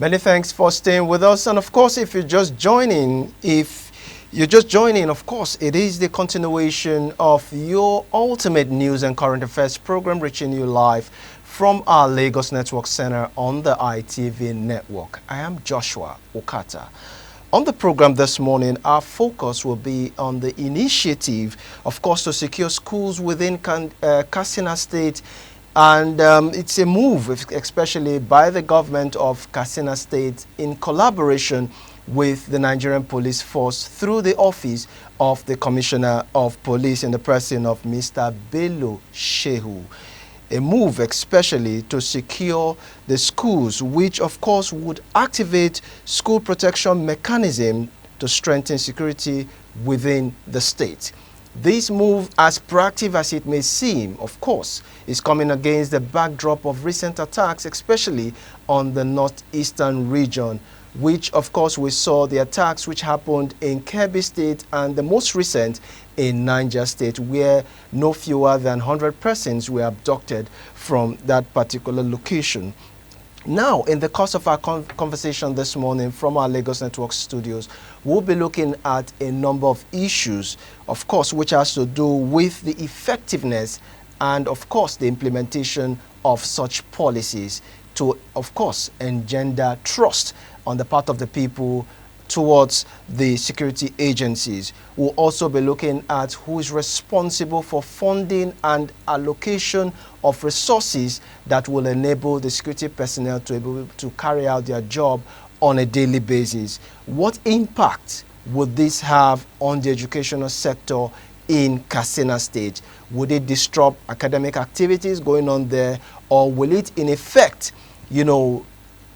Many thanks for staying with us. And of course, if you're just joining, of course, it is the continuation of your ultimate news and current affairs program reaching you live from our Lagos Network Center on the ITV network. I am Joshua Okata. On the program this morning, our focus will be on the initiative, of course, to secure schools within Katsina State. And it's a move, especially by the government of Katsina State in collaboration with the Nigerian Police Force through the office of the Commissioner of Police in the person of Mr. Bello Shehu. A move especially to secure the schools, which of course would activate school protection mechanism to strengthen security within the state. This move, as proactive as it may seem, of course, is coming against the backdrop of recent attacks, especially on the northeastern region, which of course we saw the attacks which happened in Kebbi State and the most recent in Niger State, where no fewer than 100 persons were abducted from that particular location. Now, in the course of our conversation this morning from our Lagos Network studios, we'll be looking at a number of issues, of course, which has to do with the effectiveness and, of course, the implementation of such policies to, of course, engender trust on the part of the people towards the security agencies. We'll also be looking at who is responsible for funding and allocation of resources that will enable the security personnel to be able to carry out their job on a daily basis. What impact would this have on the educational sector in Katsina State? Would it disrupt academic activities going on there, or will it in effect,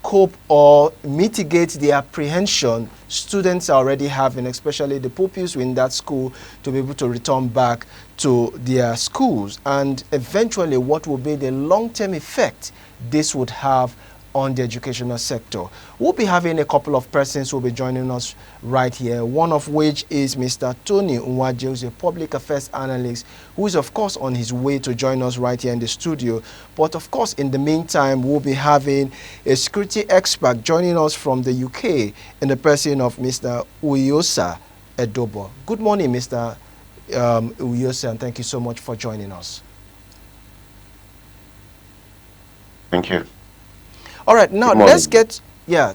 cope or mitigate the apprehension students are already having, especially the pupils in that school, to be able to return back to their schools? And eventually, what will be the long-term effect this would have on the educational sector? We'll be having a couple of persons who will be joining us right here, one of which is Mr. Tony Nwaje, who's a public affairs analyst, who is of course on his way to join us right here in the studio. But of course, in the meantime, we'll be having a security expert joining us from the UK in the person of Mr. Uyosa Edobo. Good morning, Mr. Uyosa, and thank you so much for joining us. Thank you. All right, now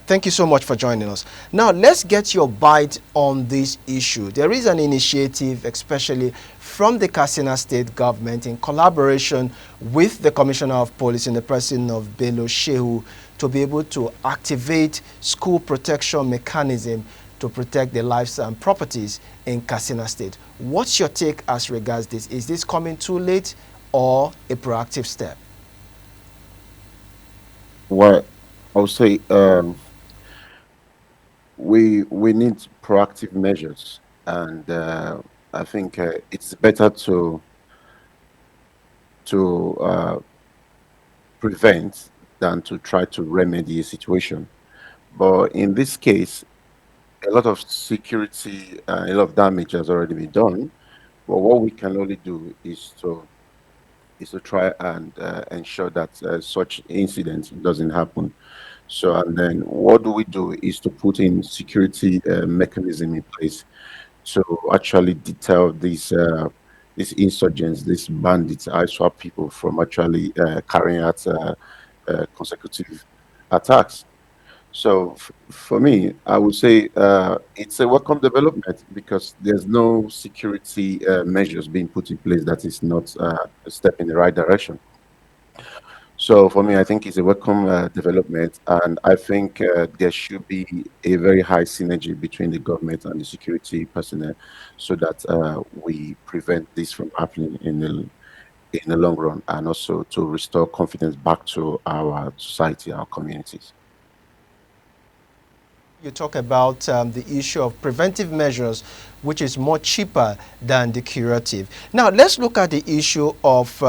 thank you so much for joining us. Now, let's get your bite on this issue. There is an initiative, especially from the Katsina State government in collaboration with the Commissioner of Police in the person of Bello Shehu, to be able to activate school protection mechanism to protect the lives and properties in Katsina State. What's your take as regards this? Is this coming too late or a proactive step? Well, I would say we need proactive measures, and I think it's better to prevent than to try to remedy a situation. But in this case, a lot of security, a lot of damage has already been done. But what we can only do is to try and ensure that such incidents doesn't happen. So, and then what do we do is to put in security mechanism in place to actually deter these insurgents, these bandits, ISWAP people from actually carrying out consecutive attacks. So for me, I would say it's a welcome development, because there's no security measures being put in place that is not a step in the right direction. So for me, I think it's a welcome development, and I think there should be a very high synergy between the government and the security personnel, so that we prevent this from happening in the long run, and also to restore confidence back to our society, our communities. You talk about the issue of preventive measures, which is more cheaper than the curative. Now, let's look at the issue of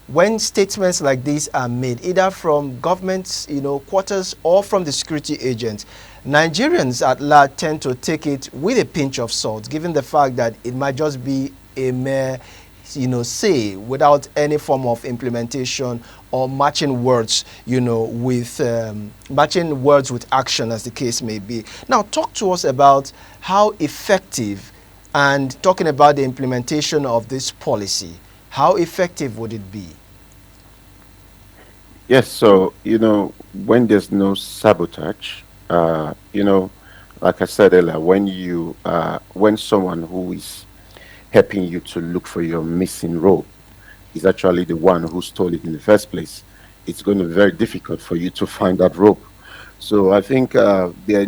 when statements like these are made, either from governments, quarters, or from the security agents. Nigerians at large tend to take it with a pinch of salt, given the fact that it might just be a mere say, without any form of implementation or matching words, with matching words with action, as the case may be. Now, talk to us about how effective, and talking about the implementation of this policy, how effective would it be? Yes, so when there's no sabotage, like I said earlier, when someone who is helping you to look for your missing rope is actually the one who stole it in the first place, it's going to be very difficult for you to find that rope. So I think we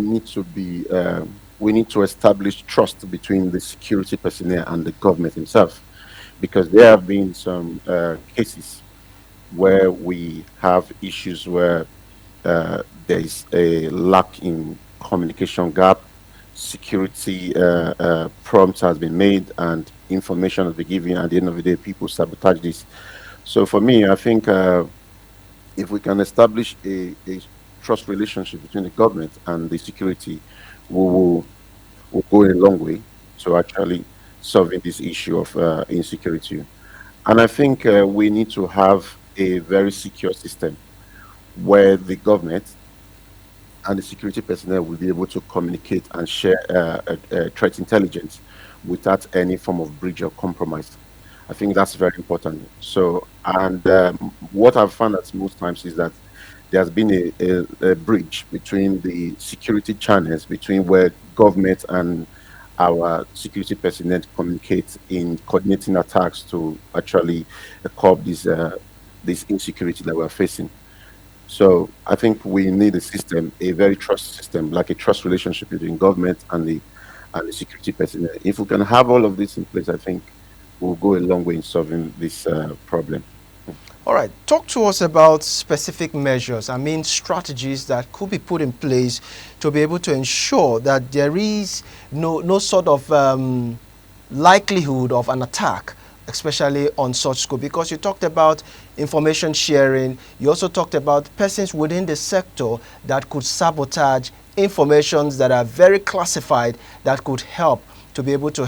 need to establish trust between the security personnel and the government himself, because there have been some cases where we have issues where there is a lack in communication gap, security prompts has been made, and information has been given. At the end of the day, people sabotage this. So for me, I think if we can establish a trust relationship between the government and the security, we will go a long way to actually solving this issue of insecurity. And I think we need to have a very secure system where the government and the security personnel will be able to communicate and share threat intelligence without any form of breach or compromise. I think that's very important. So, and what I've found at most times is that there has been a bridge between the security channels, between where government and our security personnel communicate in coordinating attacks to actually curb this insecurity that we're facing. So I think we need a system, a very trust system, like a trust relationship between government and the security personnel. If we can have all of this in place, I think we'll go a long way in solving this problem. All right, talk to us about specific measures, I mean strategies that could be put in place to be able to ensure that there is no sort of likelihood of an attack, especially on such school. Because you talked about information sharing, you also talked about persons within the sector that could sabotage informations that are very classified that could help to be able to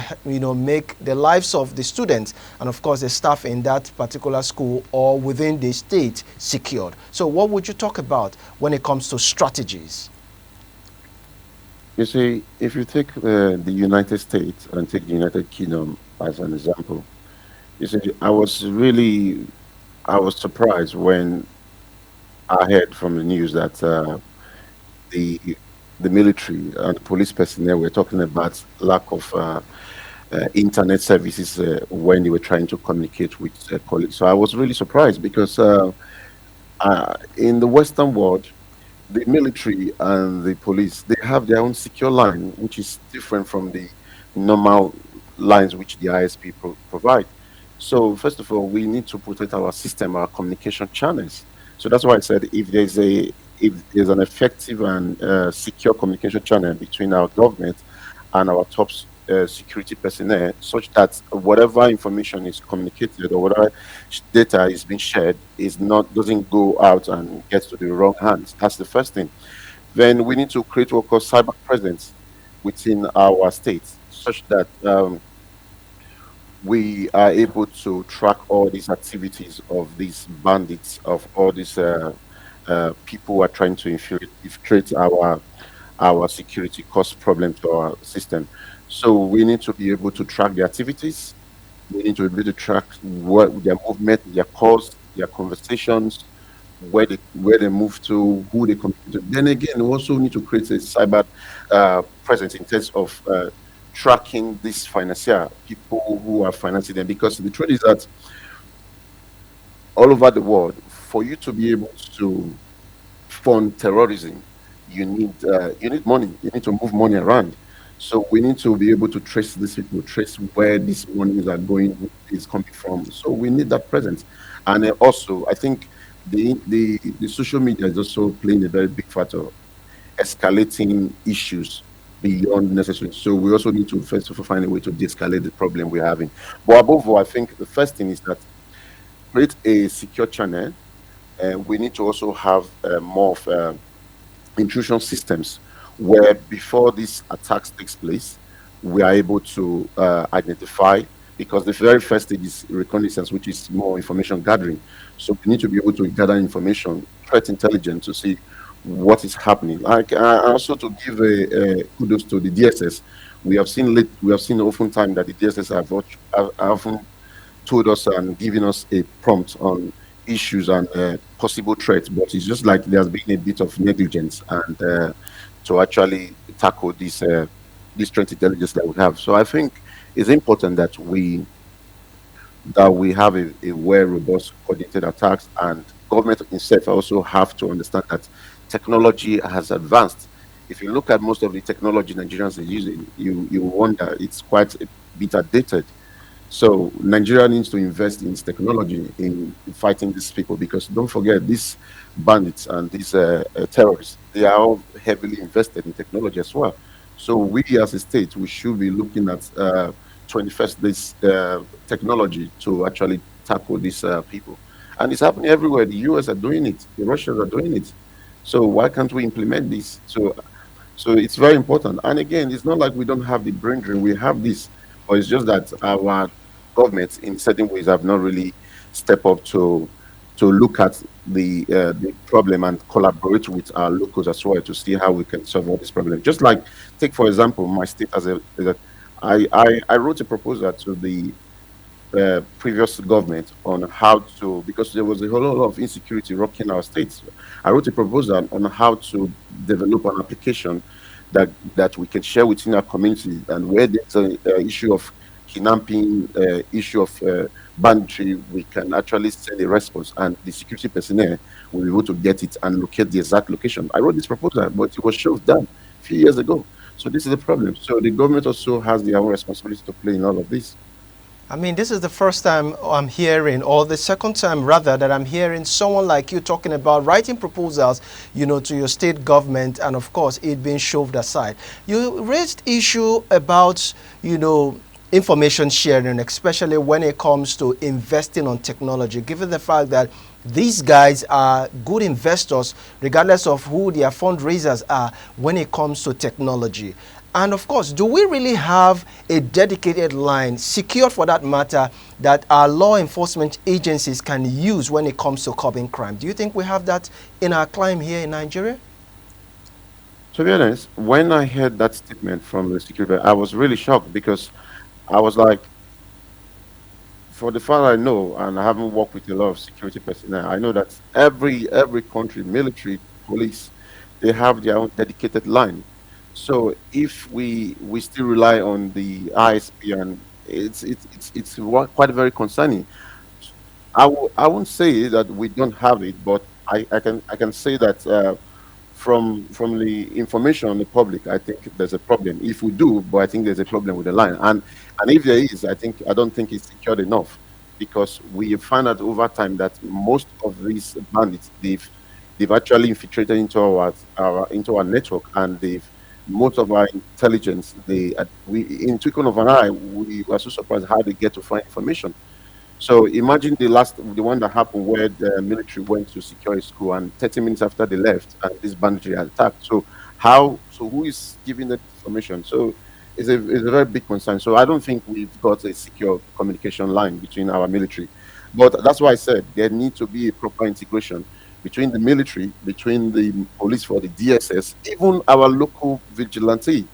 make the lives of the students and of course the staff in that particular school or within the state secured. So what would you talk about when it comes to strategies? You see, if you take the United States and take the United Kingdom as an example, you see, I was surprised when I heard from the news that the the military and police personnel were talking about lack of internet services when they were trying to communicate with colleagues. So I was really surprised because in the Western world, the military and the police, they have their own secure line, which is different from the normal lines which the ISP provide. So first of all, we need to protect our system, our communication channels. So that's why I said if there's an effective and secure communication channel between our government and our top security personnel, such that whatever information is communicated or whatever data is being shared is not doesn't go out and gets to the wrong hands. That's the first thing. Then we need to create what we call cyber presence within our states, such that we are able to track all these activities of these bandits, of all these people who are trying to infiltrate our security, cause problem to our system. So we need to be able to track their activities. We need to be able to track what their movement, their calls, their conversations, where they move to, who they communicate to. Then again, we also need to create a cyber presence in terms of tracking these financier people who are financing them. Because the truth is that all over the world, for you to be able to fund terrorism, you need money. You need to move money around. So we need to be able to trace these people, trace where these monies are going, who is coming from. So we need that presence. And also, I think the social media is also playing a very big factor, escalating issues beyond necessary. So we also need to first of all find a way to de-escalate the problem we're having. But above all, I think the first thing is that create a secure channel, and we need to also have more of intrusion systems where before these attacks takes place, we are able to identify because the very first stage is reconnaissance, which is more information gathering. So we need to be able to gather information, threat intelligence, to see what is happening. Like also to give a kudos to the DSS. We have seen often time that the DSS have often told us and given us a prompt on issues and possible threats, but it's just like there's been a bit of negligence and to actually tackle this threat intelligence that we have. So I think it's important that we have a well robust coordinated attacks, and government itself also have to understand that technology has advanced. If you look at most of the technology Nigerians are using, you wonder it's quite a bit outdated. So Nigeria needs to invest in its technology in fighting these people, because don't forget, these bandits and these terrorists, they are all heavily invested in technology as well. So we as a state, we should be looking at 21st this technology to actually tackle these people. And it's happening everywhere. The US are doing it. The Russians are doing it. So why can't we implement this? So it's very important. And again, it's not like we don't have the brain drain. We have this, but it's just that our governments, in certain ways, have not really stepped up to look at the problem and collaborate with our locals as well to see how we can solve all this problem. Just like, take for example, my state as a I wrote a proposal to the previous government on how to, because there was a whole lot of insecurity rocking our states. I wrote a proposal on how to develop an application that we can share within our community, and where there's a issue of kidnapping, issue of banditry, we can actually send a response, and the security personnel will be able to get it and locate the exact location. I wrote this proposal, but it was shoved down a few years ago. So this is the problem. So the government also has their own responsibility to play in all of this. I mean, this is the first time I'm hearing, or the second time rather, that I'm hearing someone like you talking about writing proposals, to your state government, and of course, it being shoved aside. You raised issue about, information sharing, especially when it comes to investing on technology, given the fact that these guys are good investors, regardless of who their fundraisers are when it comes to technology. And of course, do we really have a dedicated line, secured for that matter, that our law enforcement agencies can use when it comes to curbing crime? Do you think we have that in our climb here in Nigeria? To be honest, when I heard that statement from the security, I was really shocked, because I was like, for the fact I know, and I haven't worked with a lot of security personnel, I know that every country, military, police, they have their own dedicated line. So if we still rely on the ISP, and it's quite very concerning. I won't say that we don't have it, but I can say that from the information on the public, I think there's a problem. If we do, but I think there's a problem with the line, and if there is, I don't think it's secured enough, because we found out over time that most of these bandits, they've actually infiltrated into our network, and they've most of our intelligence, we in twinkling of an eye, we were so surprised how they get to find information. So imagine the one that happened where the military went to secure a school, and 30 minutes after they left, and this banditry attacked. So who is giving that information? So it's a very big concern. So I don't think we've got a secure communication line between our military. But that's why I said there need to be a proper integration between the military, between the police, for the DSS, even our local vigilante.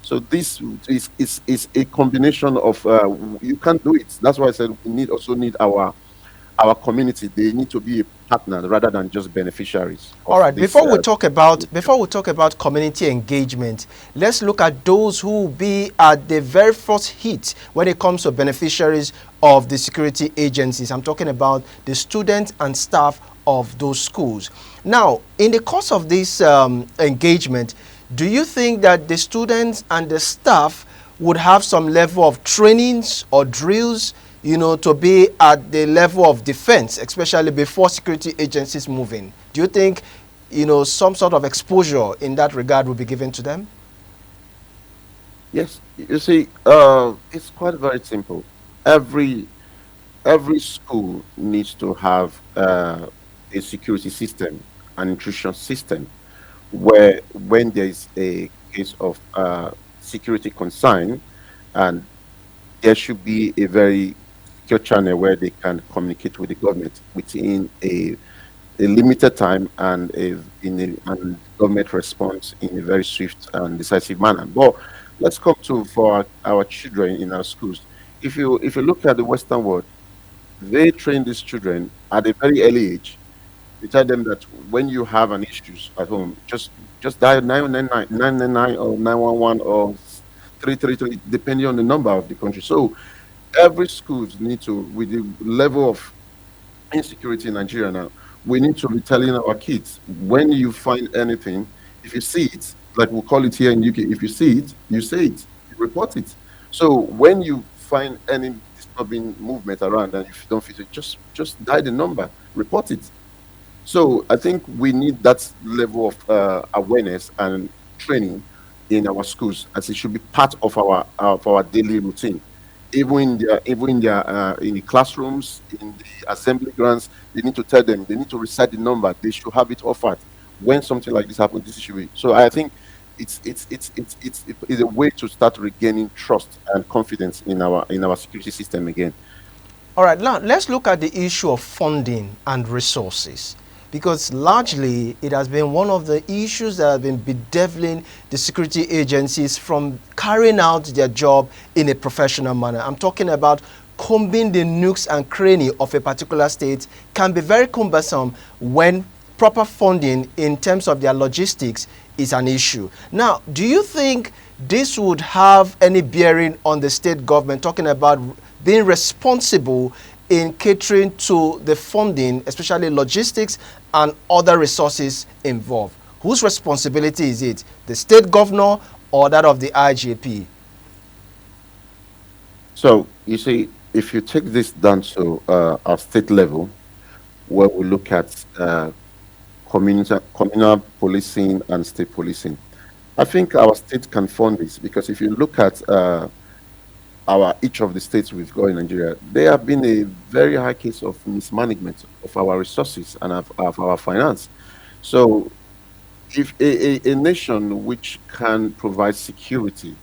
So this is a combination of you can't do it. That's why I said we also need our community. They need to be a partner rather than just beneficiaries All of right. this. Before we talk about community engagement, let's look at those who will be at the very first hit when it comes to beneficiaries of the security agencies. I'm talking about the students and staff of those schools. Now, in the course of this engagement, do you think that the students and the staff would have some level of trainings or drills, to be at the level of defense, especially before security agencies move in? Do you think, some sort of exposure in that regard will be given to them? Yes, you see, it's quite very simple. Every every school needs to have a security system, an intrusion system, where when there is a case of security concern, and there should be a very secure channel where they can communicate with the government within a limited time and and government response in a very swift and decisive manner. But let's come to for our children in our schools. If you look at the Western world, they train these children at a very early age. They tell them that when you have an issues at home, just dial 999 or 911 or 333, depending on the number of the country. So every schools need to, with the level of insecurity in Nigeria now, we need to be telling our kids when you find anything, if you see it, like we call it here in UK, if you see it, you say it, you report it. So when you find any disturbing movement around and if you don't fit it, just dial the number, report it. So I think we need that level of awareness and training in our schools, as it should be part of our daily routine. Even in the classrooms, in the assembly grounds, they need to tell them, they need to recite the number. They should have it offered when something like this happens. This should be. So I think it's a way to start regaining trust and confidence in our security system again. All right, now let's look at the issue of funding and resources, because largely it has been one of the issues that have been bedeviling the security agencies from carrying out their job in a professional manner. I'm talking about combing the nooks and cranny of a particular state can be very cumbersome when proper funding in terms of their logistics is an issue. Now, do you think this would have any bearing on the state government, talking about being responsible in catering to the funding, especially logistics and other resources involved? Whose responsibility is it? The state governor or that of the IGP? So you see, if you take this down to our state level, where we look at communal policing and state policing, I think our state can fund this because if you look at our each of the states we've got in Nigeria, there have been a very high case of mismanagement of our resources and of our finance. So if a nation which can provide security,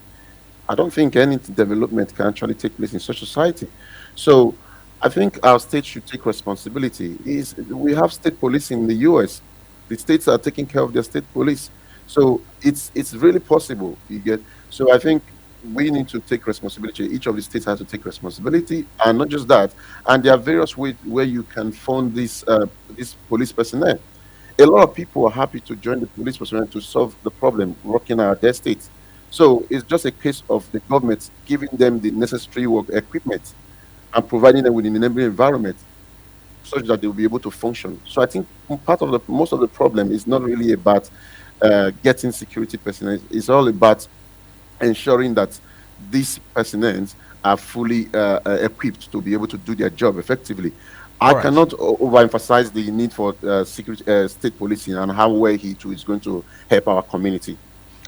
I don't think any development can actually take place in such society. So I think our state should take responsibility. Is we have state police in the US. The states are taking care of their state police. So it's really possible. You get so I think we need to take responsibility. Each of the states has to take responsibility, and not just that. And there are various ways where you can fund this police personnel. A lot of people are happy to join the police personnel to solve the problem working at their states. So it's just a case of the government giving them the necessary work equipment and providing them with an enabling environment such that they will be able to function. So I think part of the most of the problem is not really about getting security personnel. It's all about ensuring that these personnel are fully equipped to be able to do their job effectively. I All right. cannot overemphasize the need for security state policing and how well he too is going to help our community.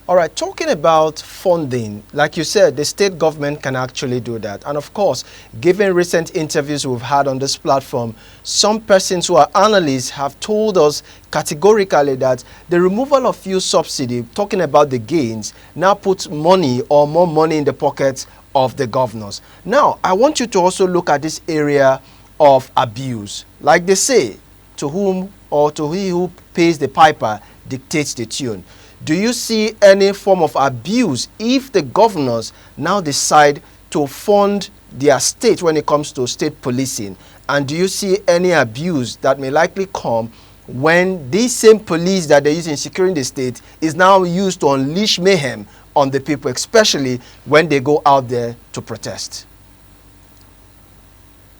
All right, talking about funding, like you said, the state government can actually do that. And of course, given recent interviews we've had on this platform, some persons who are analysts have told us categorically that the removal of fuel subsidy, talking about the gains, now puts money or more money in the pockets of the governors. Now, I want you to also look at this area of abuse. Like they say, to whom or to he who pays the piper dictates the tune. Do you see any form of abuse if the governors now decide to fund their state when it comes to state policing? And do you see any abuse that may likely come when this same police that they use in securing the state is now used to unleash mayhem on the people, especially when they go out there to protest?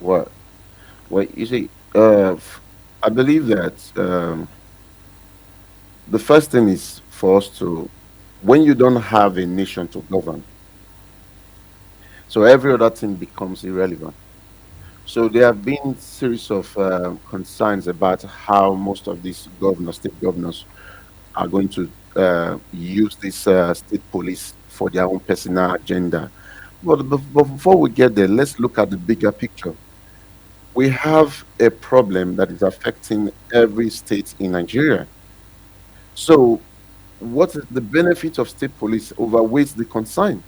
Well, well, you see, I believe that the first thing is for us to, when you don't have a nation to govern, so every other thing becomes irrelevant. So there have been series of concerns about how most of these governors, state governors, are going to use this state police for their own personal agenda. But before we get there, let's look at the bigger picture. We have a problem that is affecting every state in Nigeria. So what is the benefit of state police overweights the concern?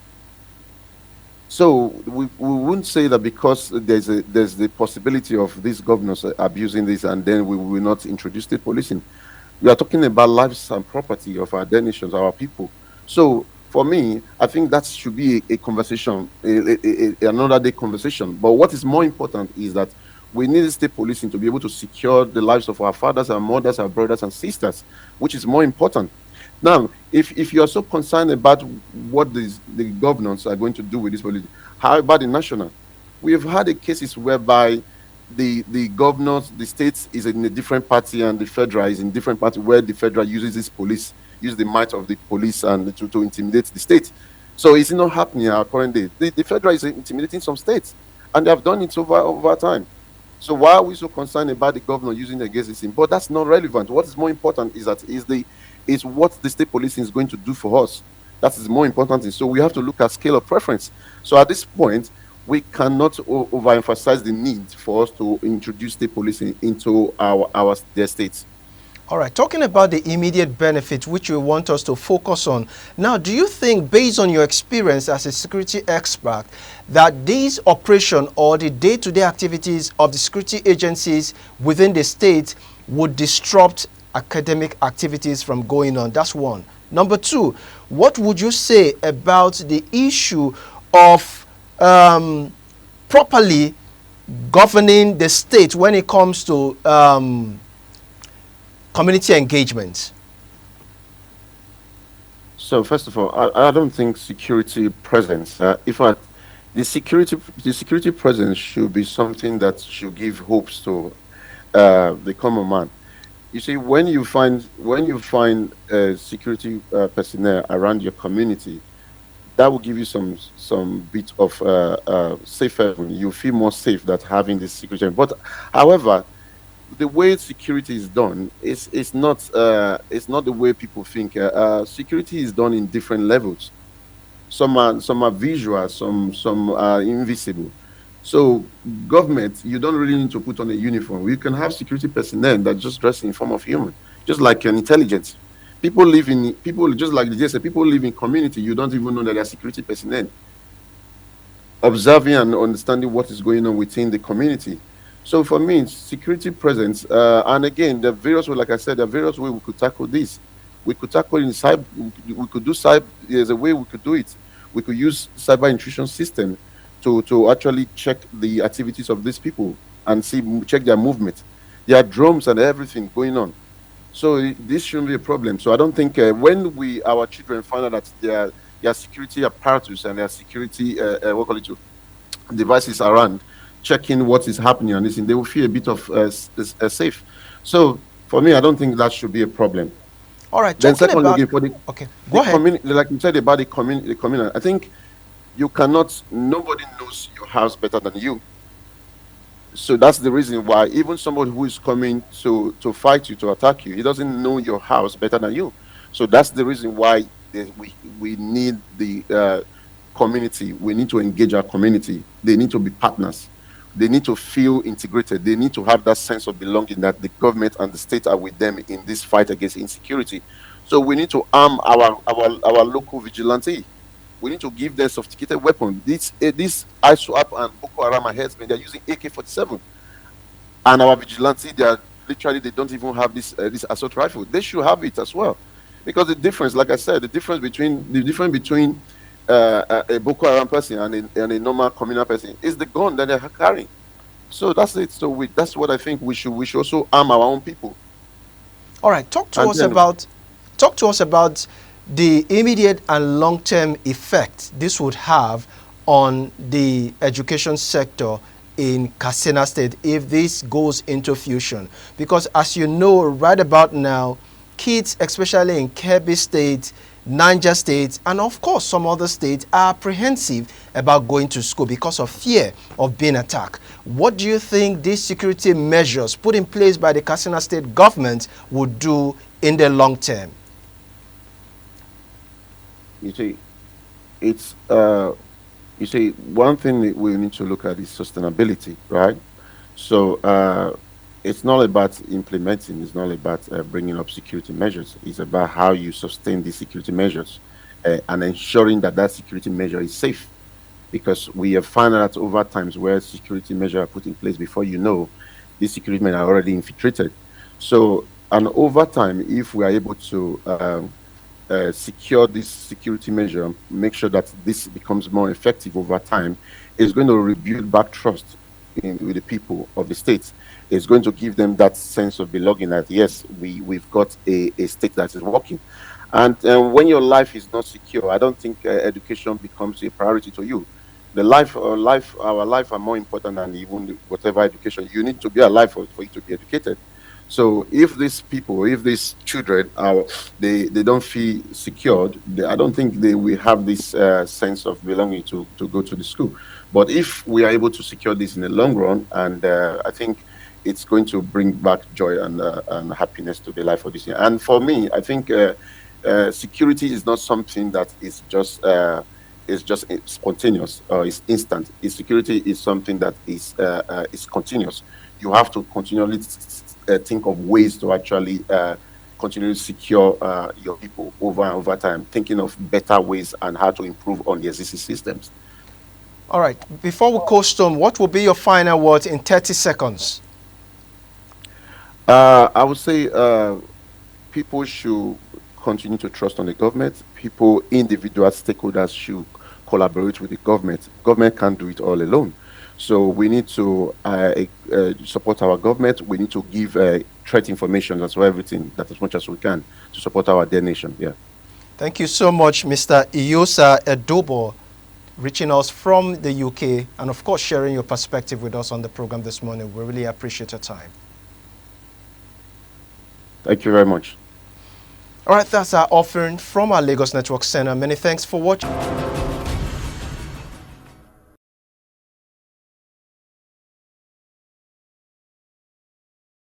So we wouldn't say that because there's the possibility of these governors abusing this, and then we will not introduce state policing. We are talking about lives and property of our dear nations, our people. So for me, I think that should be a conversation, another day conversation. But what is more important is that we need state policing to be able to secure the lives of our fathers, our mothers, our brothers and sisters, which is more important. Now, if you are so concerned about what the governors are going to do with this policy, how about the national? We have had cases whereby the governors, the states is in a different party and the federal is in different party, where the federal uses this police, use the might of the police and to intimidate the state. So it's not happening in our current day. The federal is intimidating some states, and they have done it over time. So why are we so concerned about the governor using it against this thing? But that's not relevant. What is more important is that is what the state policing is going to do for us. That is the more important thing. So we have to look at scale of preference. So at this point, we cannot overemphasize the need for us to introduce state policing into our their states. All right, talking about the immediate benefits which you want us to focus on. Now, do you think, based on your experience as a security expert, that these operation or the day-to-day activities of the security agencies within the state would disrupt academic activities from going on? That's one. Number two, what would you say about the issue of properly governing the state when it comes to community engagement? So first of all, I don't think security presence. In fact, the security presence should be something that should give hopes to the common man. You see, when you find security personnel around your community, that will give you some bit of safe haven. You feel more safe that having this security. But however, the way security is done is not the way people think. Security is done in different levels. Some are visual, some are invisible. So government, you don't really need to put on a uniform. You can have security personnel that just dress in form of human, just like an intelligence. People just like the JSA, people live in community. You don't even know that they're security personnel observing and understanding what is going on within the community. So for me, security presence, and again, the various way, like I said, there are various ways we could tackle this. We could tackle in cyber. We could do cyber. There's a way we could do it. We could use cyber intrusion system to actually check the activities of these people and check their movement. There are drones and everything going on. So this shouldn't be a problem. So I don't think when we our children find out that their security apparatus and their security what call it devices around checking what is happening on this thing, they will feel a bit of safe. So for me, I don't think that should be a problem. All right, Then talking secondly, about, again, for okay, the go ahead. community, like you said about the community, I think you cannot. Nobody knows your house better than you. So that's the reason why even somebody who is coming to fight you, to attack you, he doesn't know your house better than you. So that's the reason why we need the community. We need to engage our community. They need to be partners. They need to feel integrated. They need to have that sense of belonging that the government and the state are with them in this fight against insecurity. So we need to arm our local vigilante. We need to give them sophisticated weapons. This ISWAP and Boko Haram and headsmen, they're using AK-47, and our vigilante, they are literally they don't even have this assault rifle. They should have it as well, because the difference, like I said, the difference between a Boko Haram person and a normal communal person is the gun that they're carrying. So that's it. So that's what I think we should also arm our own people. All right, And then talk to us about the immediate and long-term effect this would have on the education sector in Katsina State if this goes into fusion. Because as you know, right about now, kids, especially in Kebbi State, Niger State, and of course some other states, are apprehensive about going to school because of fear of being attacked. What do you think these security measures put in place by the Katsina State government would do in the long term? you see, it's you see, one thing that we need to look at is sustainability, right? So it's not about implementing, it's not about bringing up security measures. It's about how you sustain these security measures and ensuring that that security measure is safe. because we have found out over times where security measures are put in place before you know these security men are already infiltrated. So, and over time, if we are able to secure this security measure, make sure that this becomes more effective over time, is going to rebuild back trust with the people of the states. It's going to give them that sense of belonging that yes, we've got a state that is working. And when your life is not secure, I don't think education becomes a priority to you. The our life are more important than even whatever education. You need to be alive for you to be educated. So if these people, if these children are, they don't feel secured, I don't think they will have this sense of belonging to go to the school. But if we are able to secure this in the long run, and I think it's going to bring back joy and happiness to the life of this year. And for me, I think security is not something that is just spontaneous or is instant. Security is something that is continuous. You have to continually think of ways to actually continue to secure your people over and over time, thinking of better ways and how to improve on the existing systems. All right. Before we custom, what will be your final words in 30 seconds? I would say people should continue to trust on the government. People, individual stakeholders should collaborate with the government. Government can't do it all alone. So we need to support our government. We need to give threat information as well, everything that as much as we can to support our dear nation. Yeah. Thank you so much, Mr. Iyosa Edobo, reaching us from the UK, and of course sharing your perspective with us on the program this morning. We really appreciate your time. Thank you very much. All right, that's our offering from our Lagos Network Center. Many thanks for watching.